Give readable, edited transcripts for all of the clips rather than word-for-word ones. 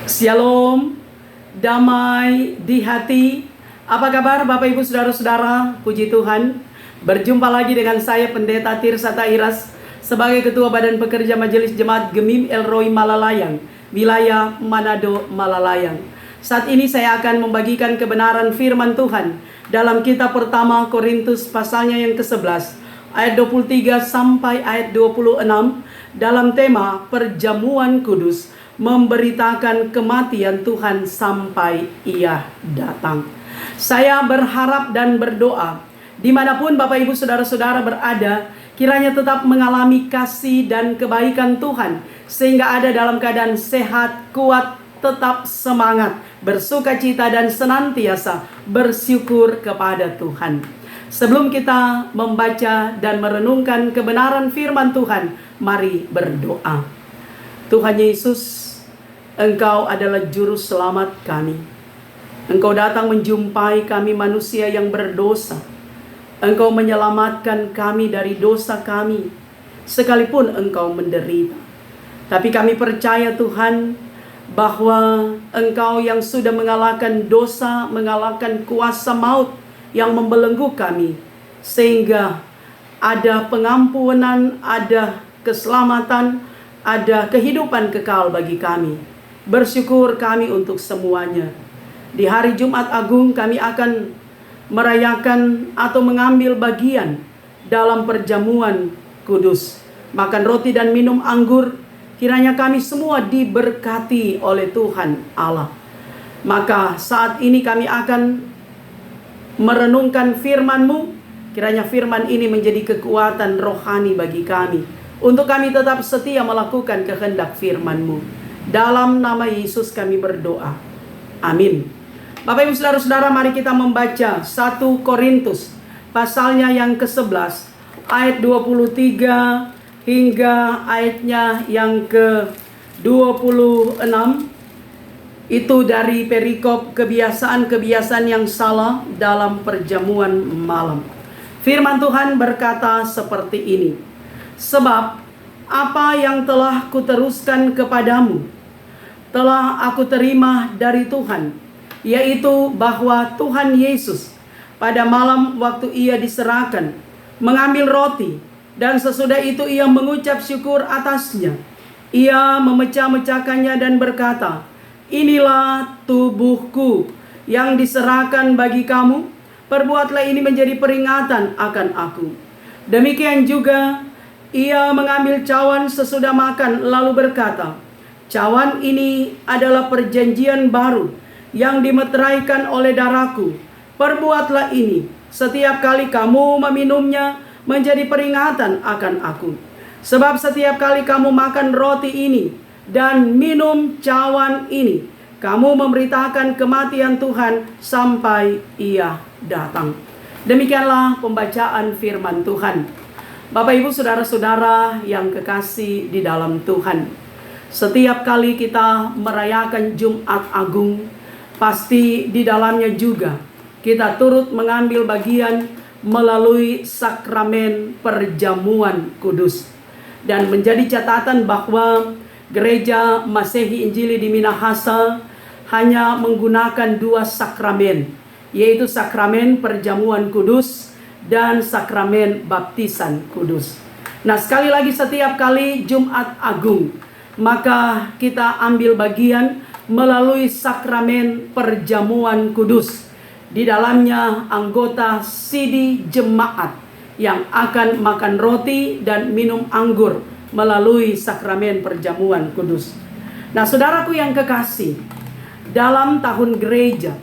Shalom, damai di hati. Apa kabar Bapak Ibu Saudara-saudara? Puji Tuhan, berjumpa lagi dengan saya Pendeta Tirsa Tairas sebagai Ketua Badan Pekerja Majelis Jemaat Gemim El Roi Malalayang, wilayah Manado Malalayang. Saat ini saya akan membagikan kebenaran firman Tuhan dalam kitab pertama Korintus pasalnya yang ke-11 ayat 23 sampai ayat 26 dalam tema perjamuan kudus, memberitakan kematian Tuhan sampai Ia datang. Saya berharap dan berdoa dimanapun Bapak Ibu Saudara-saudara berada, kiranya tetap mengalami kasih dan kebaikan Tuhan, sehingga ada dalam keadaan sehat, kuat, tetap semangat, bersukacita dan senantiasa bersyukur kepada Tuhan. Sebelum kita membaca dan merenungkan kebenaran firman Tuhan, mari berdoa. Tuhan Yesus, Engkau adalah juru selamat kami. Engkau datang menjumpai kami manusia yang berdosa. Engkau menyelamatkan kami dari dosa kami, sekalipun Engkau menderita. Tapi kami percaya Tuhan, bahwa Engkau yang sudah mengalahkan dosa, mengalahkan kuasa maut yang membelenggu kami, sehingga ada pengampunan, ada keselamatan, ada kehidupan kekal bagi kami. Bersyukur kami untuk semuanya. Di hari Jumat Agung kami akan merayakan atau mengambil bagian dalam perjamuan kudus, makan roti dan minum anggur. Kiranya kami semua diberkati oleh Tuhan Allah. Maka saat ini kami akan merenungkan firman-Mu. Kiranya firman ini menjadi kekuatan rohani bagi kami, untuk kami tetap setia melakukan kehendak firman-Mu. Dalam nama Yesus kami berdoa. Amin. Bapak Ibu Saudara-saudara, mari kita membaca 1 Korintus pasalnya yang ke-11 ayat 23 hingga ayatnya yang ke-26. Itu dari perikop kebiasaan-kebiasaan yang salah dalam perjamuan malam. Firman Tuhan berkata seperti ini. Sebab apa yang telah kuteruskan kepadamu telah aku terima dari Tuhan, yaitu bahwa Tuhan Yesus pada malam waktu Ia diserahkan mengambil roti, dan sesudah itu Ia mengucap syukur atasnya. Ia memecah-mecahkannya dan berkata, "Inilah tubuhku yang diserahkan bagi kamu. Perbuatlah ini menjadi peringatan akan aku." Demikian juga Ia mengambil cawan sesudah makan, lalu berkata, "Cawan ini adalah perjanjian baru yang dimeteraikan oleh darahku. Perbuatlah ini setiap kali kamu meminumnya menjadi peringatan akan aku. Sebab setiap kali kamu makan roti ini dan minum cawan ini, kamu memberitakan kematian Tuhan sampai Ia datang." Demikianlah pembacaan firman Tuhan. Bapak Ibu Saudara-saudara yang kekasih di dalam Tuhan, setiap kali kita merayakan Jumat Agung, pasti di dalamnya juga kita turut mengambil bagian melalui sakramen perjamuan kudus. Dan menjadi catatan bahwa Gereja Masehi Injili di Minahasa hanya menggunakan 2 sakramen, yaitu sakramen perjamuan kudus dan sakramen baptisan kudus. Nah, sekali lagi setiap kali Jumat Agung, maka kita ambil bagian melalui sakramen perjamuan kudus. Di dalamnya anggota sidi jemaat yang akan makan roti dan minum anggur melalui sakramen perjamuan kudus. Nah, saudaraku yang kekasih, dalam tahun gereja,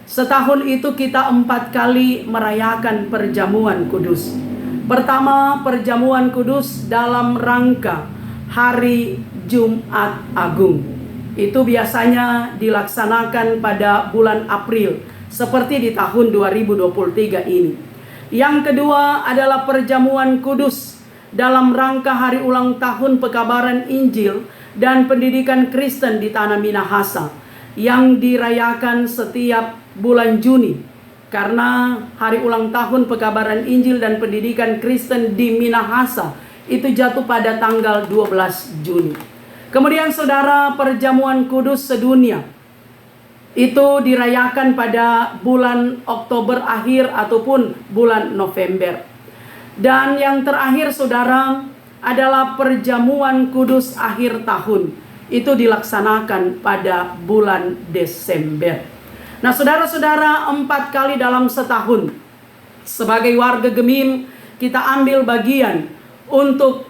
setahun itu kita 4 kali merayakan perjamuan kudus. Pertama, perjamuan kudus dalam rangka hari Jumat Agung. Itu biasanya dilaksanakan pada bulan April, seperti di tahun 2023 ini. Yang kedua adalah perjamuan kudus dalam rangka hari ulang tahun pekabaran Injil dan pendidikan Kristen di Tanah Minahasa, yang dirayakan setiap bulan Juni, karena hari ulang tahun pekabaran Injil dan pendidikan Kristen di Minahasa itu jatuh pada tanggal 12 Juni. Kemudian saudara, perjamuan kudus sedunia itu dirayakan pada bulan Oktober akhir ataupun bulan November. Dan yang terakhir saudara adalah perjamuan kudus akhir tahun. Itu dilaksanakan pada bulan Desember. Nah saudara-saudara, 4 kali dalam setahun sebagai warga Gemim kita ambil bagian untuk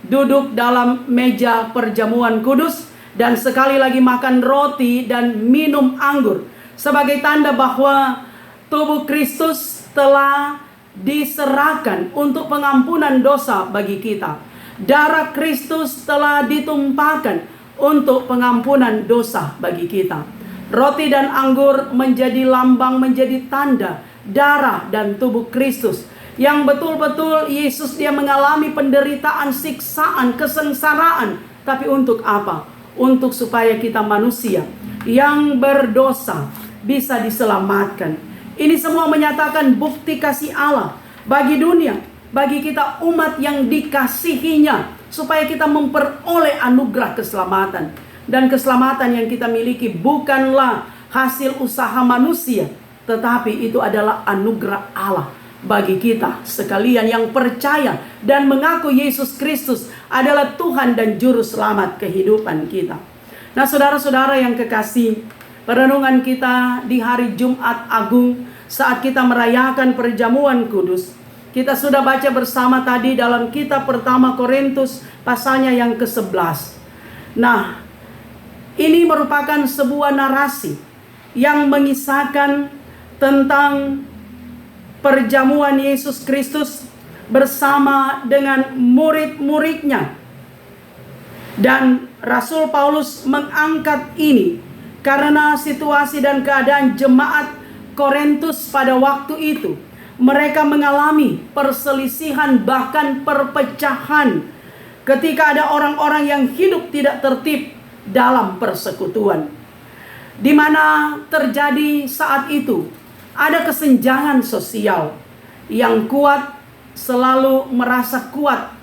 duduk dalam meja perjamuan kudus dan sekali lagi makan roti dan minum anggur sebagai tanda bahwa tubuh Kristus telah diserahkan untuk pengampunan dosa bagi kita. Darah Kristus telah ditumpahkan untuk pengampunan dosa bagi kita. Roti dan anggur menjadi lambang, menjadi tanda darah dan tubuh Kristus yang betul-betul Yesus dia mengalami penderitaan, siksaan, kesengsaraan. Tapi untuk apa? Untuk supaya kita manusia yang berdosa bisa diselamatkan. Ini semua menyatakan bukti kasih Allah bagi dunia, bagi kita umat yang dikasihinya, supaya kita memperoleh anugerah keselamatan. Dan keselamatan yang kita miliki bukanlah hasil usaha manusia, tetapi itu adalah anugerah Allah bagi kita sekalian yang percaya dan mengaku Yesus Kristus adalah Tuhan dan Juru Selamat kehidupan kita. Nah saudara-saudara yang kekasih, perenungan kita di hari Jumat Agung saat kita merayakan perjamuan kudus, kita sudah baca bersama tadi dalam kitab pertama Korintus pasalnya yang ke-11. Nah, ini merupakan sebuah narasi yang mengisahkan tentang perjamuan Yesus Kristus bersama dengan murid-muridnya. Dan Rasul Paulus mengangkat ini karena situasi dan keadaan jemaat Korintus pada waktu itu. Mereka mengalami perselisihan bahkan perpecahan ketika ada orang-orang yang hidup tidak tertib dalam persekutuan. Di mana terjadi saat itu ada kesenjangan sosial. Yang kuat selalu merasa kuat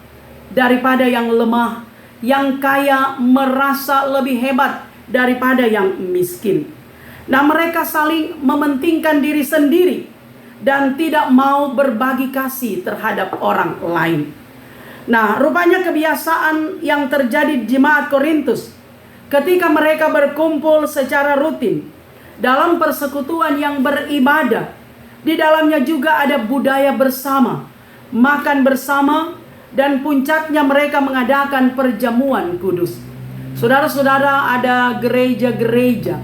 daripada yang lemah. Yang kaya merasa lebih hebat daripada yang miskin. Nah mereka saling mementingkan diri sendiri dan tidak mau berbagi kasih terhadap orang lain. Nah rupanya kebiasaan yang terjadi di jemaat Korintus ketika mereka berkumpul secara rutin dalam persekutuan yang beribadah, di dalamnya juga ada budaya bersama, makan bersama, dan puncaknya mereka mengadakan perjamuan kudus. Saudara-saudara, ada gereja-gereja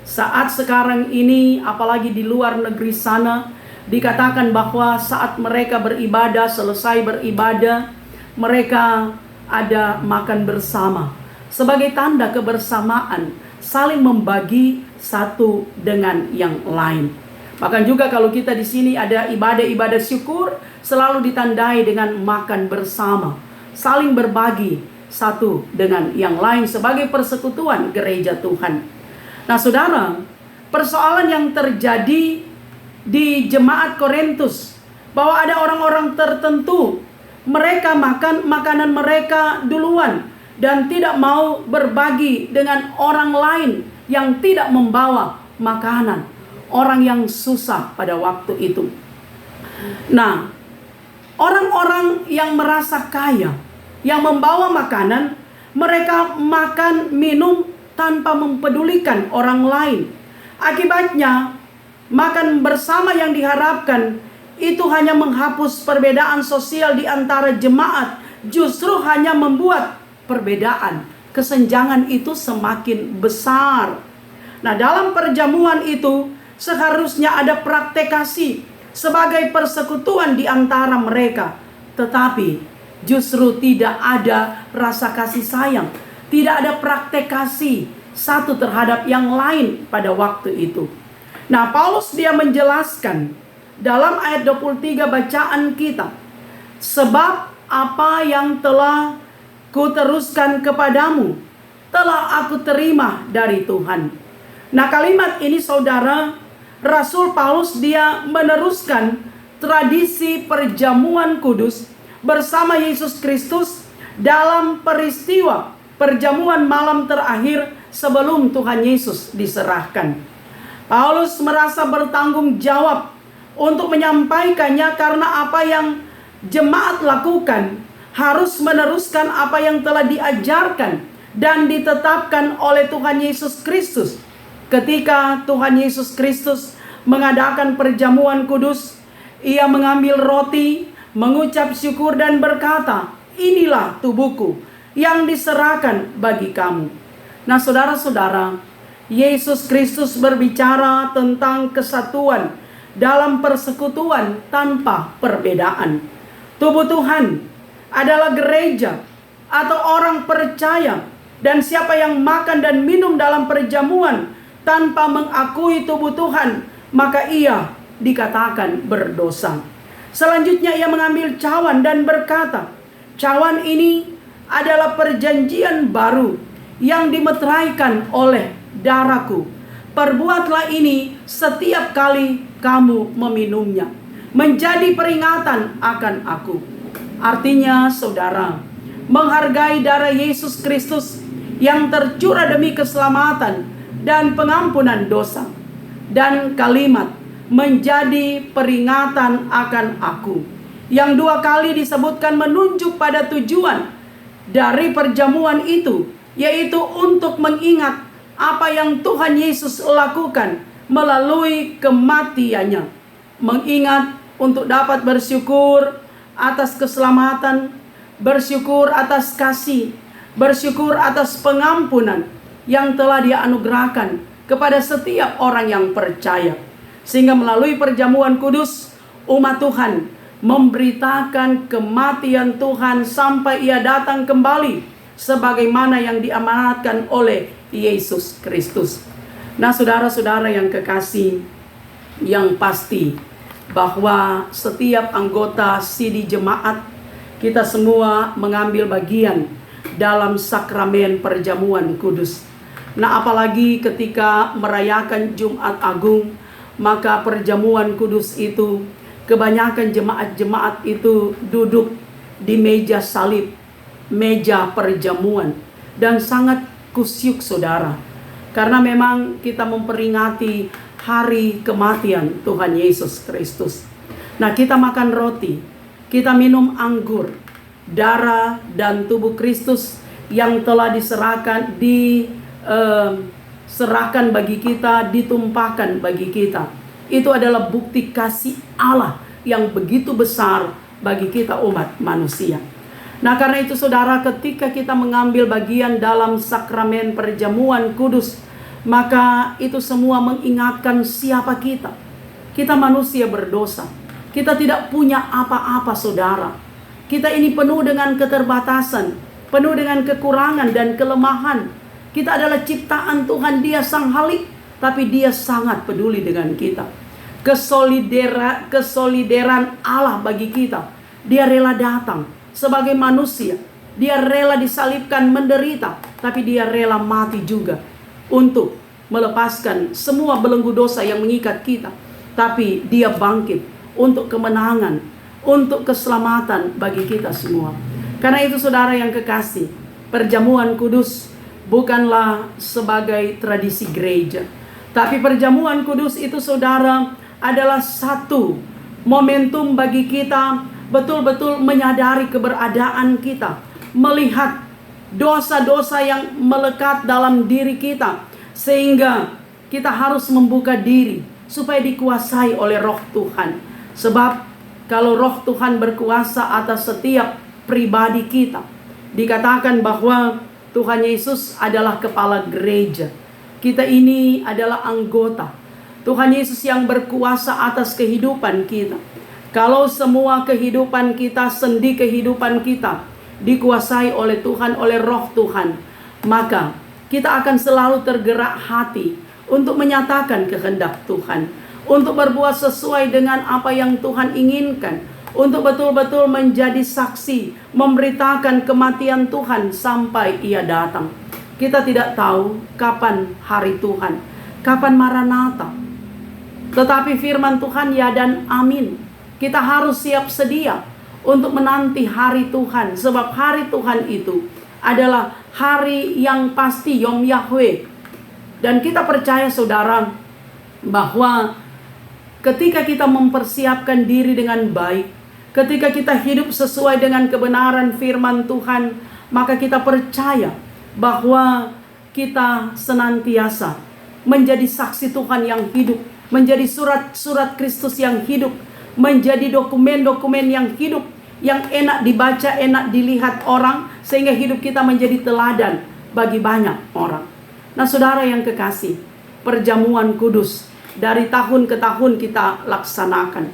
saat sekarang ini, apalagi di luar negeri sana, dikatakan bahwa saat mereka beribadah, selesai beribadah, mereka ada makan bersama sebagai tanda kebersamaan, saling membagi satu dengan yang lain. Bahkan juga kalau kita di sini ada ibadah-ibadah syukur, selalu ditandai dengan makan bersama, saling berbagi satu dengan yang lain sebagai persekutuan gereja Tuhan. Nah saudara, persoalan yang terjadi di jemaat Korintus, bahwa ada orang-orang tertentu, mereka makan makanan mereka duluan dan tidak mau berbagi dengan orang lain yang tidak membawa makanan, orang yang susah pada waktu itu. Nah, orang-orang yang merasa kaya, yang membawa makanan, mereka makan minum tanpa mempedulikan orang lain. Akibatnya, makan bersama yang diharapkan itu hanya menghapus perbedaan sosial di antara jemaat, justru hanya membuat perbedaan, kesenjangan itu semakin besar. Nah, dalam perjamuan itu seharusnya ada praktek kasih sebagai persekutuan di antara mereka, tetapi justru tidak ada rasa kasih sayang, tidak ada praktek kasih satu terhadap yang lain pada waktu itu. Nah, Paulus dia menjelaskan dalam ayat 23 bacaan kita, sebab apa yang telah kuteruskan kepadamu telah aku terima dari Tuhan. Nah, kalimat ini saudara, Rasul Paulus dia meneruskan tradisi perjamuan kudus bersama Yesus Kristus dalam peristiwa perjamuan malam terakhir sebelum Tuhan Yesus diserahkan. Paulus merasa bertanggung jawab untuk menyampaikannya karena apa yang jemaat lakukan harus meneruskan apa yang telah diajarkan dan ditetapkan oleh Tuhan Yesus Kristus. Ketika Tuhan Yesus Kristus mengadakan perjamuan kudus, Ia mengambil roti, mengucap syukur dan berkata, "Inilah tubuhku yang diserahkan bagi kamu." Nah, saudara-saudara, Yesus Kristus berbicara tentang kesatuan dalam persekutuan tanpa perbedaan. Tubuh Tuhan adalah gereja atau orang percaya, dan siapa yang makan dan minum dalam perjamuan tanpa mengakui tubuh Tuhan, maka ia dikatakan berdosa. Selanjutnya ia mengambil cawan dan berkata, "Cawan ini adalah perjanjian baru yang dimeteraikan oleh darahku. Perbuatlah ini setiap kali kamu meminumnya, menjadi peringatan akan aku." Artinya, saudara, menghargai darah Yesus Kristus yang tercurah demi keselamatan dan pengampunan dosa. Dan kalimat menjadi peringatan akan aku, yang 2 kali disebutkan, menunjuk pada tujuan dari perjamuan itu, yaitu untuk mengingat apa yang Tuhan Yesus lakukan melalui kematiannya. Mengingat untuk dapat bersyukur atas keselamatan, bersyukur atas kasih, bersyukur atas pengampunan yang telah Dia anugerahkan kepada setiap orang yang percaya. Sehingga melalui perjamuan kudus, umat Tuhan memberitakan kematian Tuhan sampai Ia datang kembali, sebagaimana yang diamanatkan oleh Yesus Kristus. Nah, saudara-saudara yang kekasih, yang pasti bahwa setiap anggota CD Jemaat, kita semua mengambil bagian dalam sakramen perjamuan kudus. Nah, apalagi ketika merayakan Jumat Agung, maka perjamuan kudus itu, kebanyakan jemaat-jemaat itu duduk di meja salib, meja perjamuan, dan sangat kusyuk, saudara, karena memang kita memperingati hari kematian Tuhan Yesus Kristus. Nah, kita makan roti, kita minum anggur, darah dan tubuh Kristus yang telah diserahkan, diserahkan bagi kita, ditumpahkan bagi kita. Itu adalah bukti kasih Allah yang begitu besar bagi kita umat manusia. Nah, karena itu saudara, ketika kita mengambil bagian dalam sakramen perjamuan kudus, maka itu semua mengingatkan siapa kita. Kita manusia berdosa. Kita tidak punya apa-apa, saudara. Kita ini penuh dengan keterbatasan, penuh dengan kekurangan dan kelemahan. Kita adalah ciptaan Tuhan, Dia Sang Halik, tapi Dia sangat peduli dengan kita. Kesolideran Allah bagi kita. Dia rela datang sebagai manusia. Dia rela disalibkan, menderita, tapi Dia rela mati juga untuk melepaskan semua belenggu dosa yang mengikat kita. Tapi Dia bangkit untuk kemenangan, untuk keselamatan bagi kita semua. Karena itu saudara yang kekasih, perjamuan kudus bukanlah sebagai tradisi gereja, tapi perjamuan kudus itu, saudara, adalah satu momentum bagi kita betul-betul menyadari keberadaan kita, melihat dosa-dosa yang melekat dalam diri kita, sehingga kita harus membuka diri supaya dikuasai oleh Roh Tuhan. Sebab kalau Roh Tuhan berkuasa atas setiap pribadi kita, dikatakan bahwa Tuhan Yesus adalah kepala gereja. Kita ini adalah anggota. Tuhan Yesus yang berkuasa atas kehidupan kita. Kalau semua kehidupan kita, sendi kehidupan kita dikuasai oleh Tuhan, oleh Roh Tuhan, maka kita akan selalu tergerak hati untuk menyatakan kehendak Tuhan, untuk berbuat sesuai dengan apa yang Tuhan inginkan, untuk betul-betul menjadi saksi, memberitakan kematian Tuhan sampai Ia datang. Kita tidak tahu kapan hari Tuhan, kapan Maranatha. Tetapi firman Tuhan ya dan amin. Kita harus siap sedia untuk menanti hari Tuhan, sebab hari Tuhan itu adalah hari yang pasti, Yom Yahweh. Dan kita percaya saudara bahwa ketika kita mempersiapkan diri dengan baik, ketika kita hidup sesuai dengan kebenaran firman Tuhan, maka kita percaya bahwa kita senantiasa menjadi saksi Tuhan yang hidup, menjadi surat-surat Kristus yang hidup, menjadi dokumen-dokumen yang hidup, yang enak dibaca, enak dilihat orang, sehingga hidup kita menjadi teladan bagi banyak orang. Nah saudara yang kekasih, perjamuan kudus dari tahun ke tahun kita laksanakan.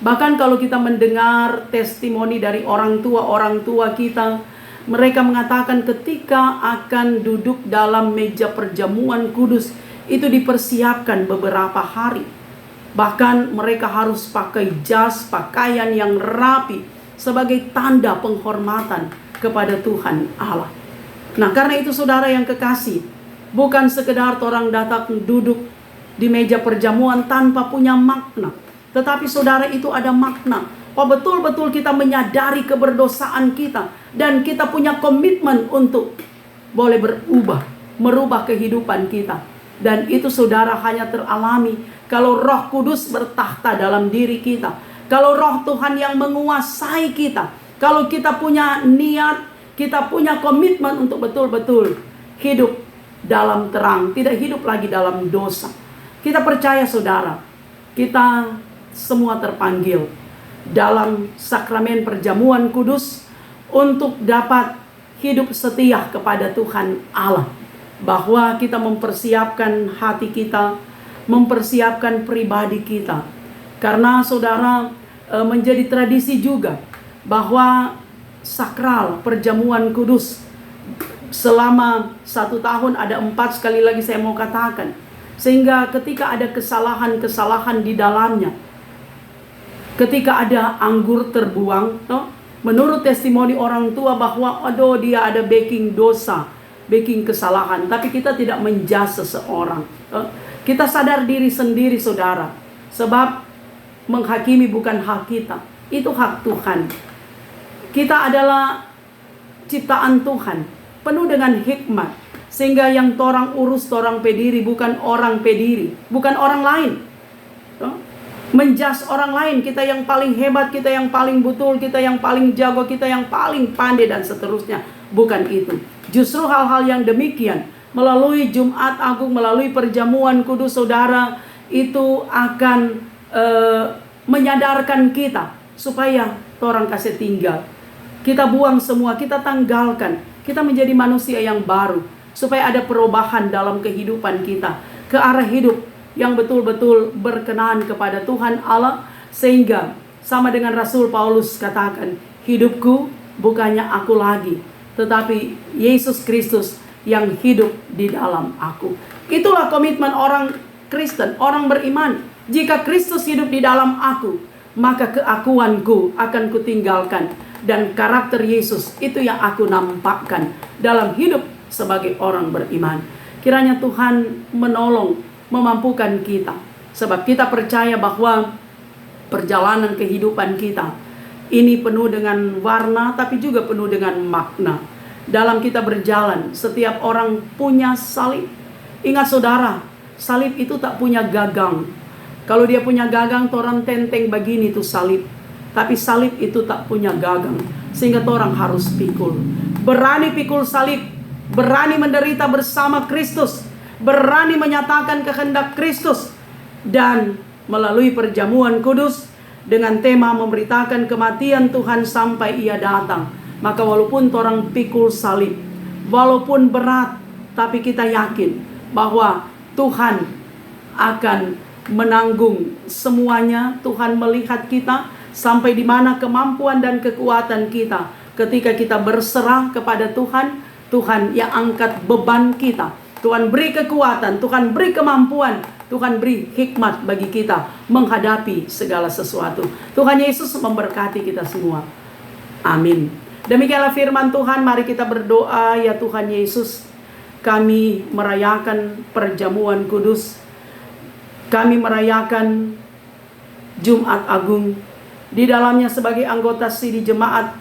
Bahkan kalau kita mendengar testimoni dari orang tua kita, mereka mengatakan ketika akan duduk dalam meja perjamuan kudus, itu dipersiapkan beberapa hari. Bahkan mereka harus pakai jas, pakaian yang rapi, sebagai tanda penghormatan kepada Tuhan Allah. Nah karena itu saudara yang kekasih, bukan sekedar orang datang duduk di meja perjamuan tanpa punya makna, tetapi saudara itu ada makna. Oh betul-betul kita menyadari keberdosaan kita, dan kita punya komitmen untuk boleh berubah, merubah kehidupan kita. Dan itu saudara hanya teralami kalau Roh Kudus bertakhta dalam diri kita, kalau Roh Tuhan yang menguasai kita, kalau kita punya niat, kita punya komitmen untuk betul-betul hidup dalam terang, tidak hidup lagi dalam dosa. Kita percaya saudara, kita semua terpanggil dalam sakramen perjamuan kudus untuk dapat hidup setia kepada Tuhan Allah. Bahwa kita mempersiapkan hati kita, mempersiapkan pribadi kita. Karena saudara, menjadi tradisi juga bahwa sakral perjamuan kudus selama 1 tahun ada 4, sekali lagi saya mau katakan. Sehingga ketika ada kesalahan-kesalahan di dalamnya, ketika ada anggur terbuang, menurut testimoni orang tua bahwa aduh dia ada backing dosa, backing kesalahan, tapi kita tidak menjudge seseorang. Kita sadar diri sendiri saudara, sebab menghakimi bukan hak kita, itu hak Tuhan. Kita adalah ciptaan Tuhan, penuh dengan hikmat, sehingga yang torang urus, torang pediri, bukan orang pediri, bukan orang lain. Menjas orang lain, kita yang paling hebat, kita yang paling betul, kita yang paling jago, kita yang paling pandai dan seterusnya. Bukan itu. Justru hal-hal yang demikian melalui Jumat Agung, melalui perjamuan kudus saudara, itu akan menyadarkan kita supaya orang kasih tinggal. Kita buang semua, kita tanggalkan, kita menjadi manusia yang baru, supaya ada perubahan dalam kehidupan kita ke arah hidup yang betul-betul berkenan kepada Tuhan Allah. Sehingga sama dengan Rasul Paulus katakan, hidupku bukannya aku lagi, tetapi Yesus Kristus yang hidup di dalam aku. Itulah komitmen orang Kristen, orang beriman. Jika Kristus hidup di dalam aku, maka keakuanku akan kutinggalkan, dan karakter Yesus itu yang aku nampakkan dalam hidup sebagai orang beriman. Kiranya Tuhan menolong, memampukan kita, sebab kita percaya bahwa perjalanan kehidupan kita ini penuh dengan warna, tapi juga penuh dengan makna. Dalam kita berjalan, setiap orang punya salib. Ingat saudara, salib itu tak punya gagang. Kalau dia punya gagang, orang tenteng begini itu salib. Tapi salib itu tak punya gagang, sehingga orang harus pikul. Berani pikul salib, berani menderita bersama Kristus, berani menyatakan kehendak Kristus, dan melalui perjamuan kudus dengan tema memberitakan kematian Tuhan sampai Ia datang. Maka walaupun orang pikul salib, walaupun berat, tapi kita yakin bahwa Tuhan akan menanggung semuanya. Tuhan melihat kita sampai di mana kemampuan dan kekuatan kita. Ketika kita berserah kepada Tuhan, Tuhan yang angkat beban kita. Tuhan beri kekuatan, Tuhan beri kemampuan, Tuhan beri hikmat bagi kita menghadapi segala sesuatu. Tuhan Yesus memberkati kita semua. Amin. Demikianlah firman Tuhan. Mari kita berdoa. Ya Tuhan Yesus, kami merayakan perjamuan kudus, kami merayakan Jumat Agung. Di dalamnya sebagai anggota sidi jemaat,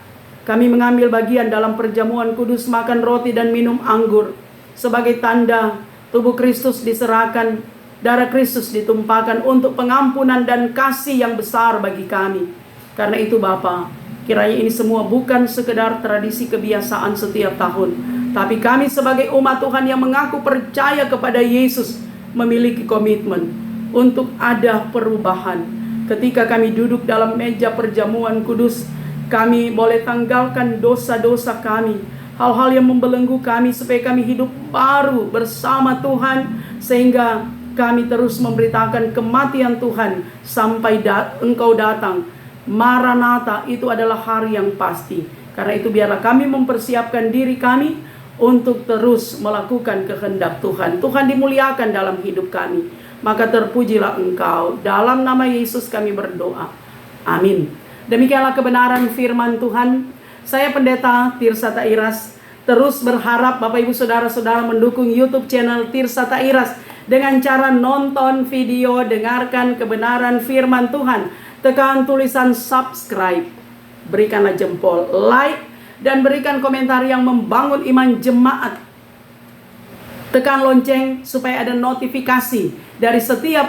kami mengambil bagian dalam perjamuan kudus, makan roti dan minum anggur sebagai tanda tubuh Kristus diserahkan, darah Kristus ditumpahkan untuk pengampunan dan kasih yang besar bagi kami. Karena itu Bapa, kiranya ini semua bukan sekedar tradisi kebiasaan setiap tahun, tapi kami sebagai umat Tuhan yang mengaku percaya kepada Yesus memiliki komitmen untuk ada perubahan. Ketika kami duduk dalam meja perjamuan kudus, kami boleh tanggalkan dosa-dosa kami, hal-hal yang membelenggu kami, supaya kami hidup baru bersama Tuhan, sehingga kami terus memberitakan kematian Tuhan sampai Engkau datang. Maranatha, itu adalah hari yang pasti. Karena itu biarlah kami mempersiapkan diri kami untuk terus melakukan kehendak Tuhan. Tuhan dimuliakan dalam hidup kami. Maka terpujilah Engkau. Dalam nama Yesus kami berdoa. Amin. Demikianlah kebenaran firman Tuhan. Saya Pendeta Tirsa Tairas terus berharap Bapak Ibu Saudara-saudara mendukung YouTube channel Tirsa Tairas dengan cara nonton video, dengarkan kebenaran firman Tuhan. Tekan tulisan subscribe, berikanlah jempol, like, dan berikan komentar yang membangun iman jemaat. Tekan lonceng supaya ada notifikasi dari setiap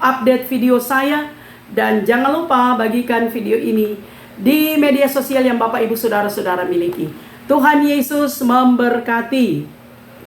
update video saya. Dan jangan lupa bagikan video ini di media sosial yang Bapak Ibu Saudara-saudara miliki. Tuhan Yesus memberkati.